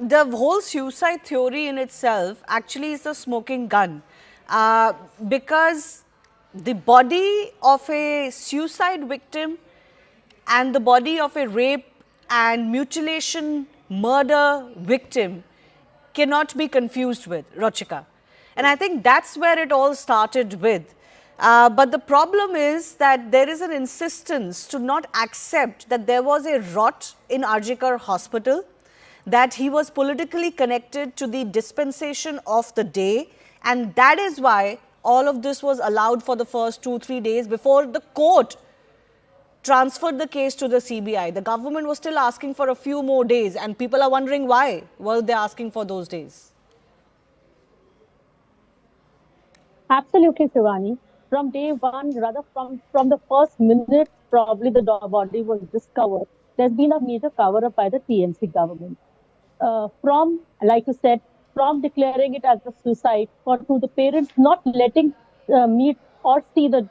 the whole suicide theory in itself actually is a smoking gun, because the body of a suicide victim and the body of a rape and mutilation murder victim cannot be confused with, Rochika. And I think that's where it all started with. But the problem is that there is an insistence to not accept that there was a rot in Arjikar hospital, that he was politically connected to the dispensation of the day, and that is why all of this was allowed for the first 2-3 days before the court transferred the case to the CBI. The government was still asking for a few more days, and people are wondering why were they asking for those days. Absolutely, Shivani. From day one, rather from the first minute, probably the body was discovered, there's been a major cover-up by the TMC government. From, like you said, from declaring it as a suicide, for to the parents not letting meet or see the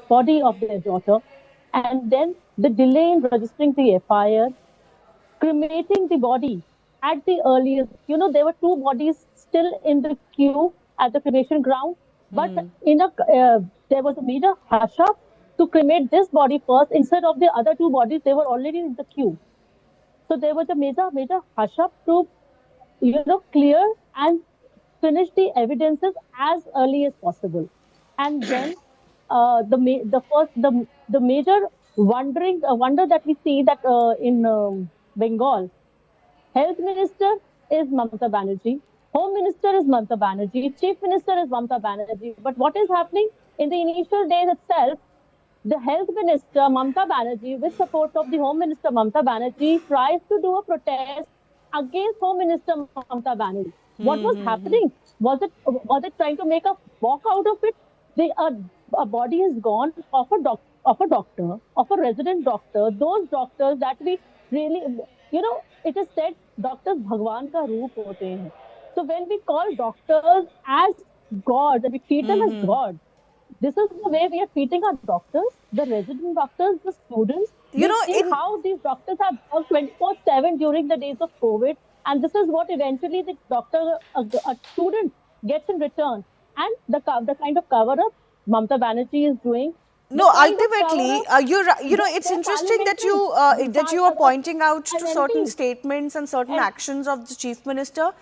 body of their daughter, and then the delay in registering the FIR, cremating the body at the earliest. You know, there were two bodies still in the queue at the cremation ground, but in a there was a major hush up to cremate this body first instead of the other two bodies. They were already in the queue. So there was a major hush up to, you know, clear and finish the evidences as early as possible. And then the major wonder that we see that in Bengal, Health Minister is Mamta Banerjee, Home Minister is Mamta Banerjee, Chief Minister is Mamta Banerjee. But what is happening in the initial days itself? The Health Minister Mamta Banerjee, with support of the Home Minister Mamta Banerjee, tries to do a protest against Home Minister Mamta Banerjee. What was happening? Was it trying to make a walk out of it? A body is gone of a doctor, of a resident doctor. Those doctors that we really, you know, it is said doctors Bhagwan ka roop hote hain. So when we call doctors as God, we treat them as God. This is the way we are treating our doctors, the resident doctors, the students. You know, how these doctors have worked 24/7 during the days of COVID, and this is what eventually the doctor, a student, gets in return. And the kind of cover up Mamta Banerjee is doing. No, ultimately, you know, it's interesting that you are pointing out to certain statements and certain actions of the Chief Minister.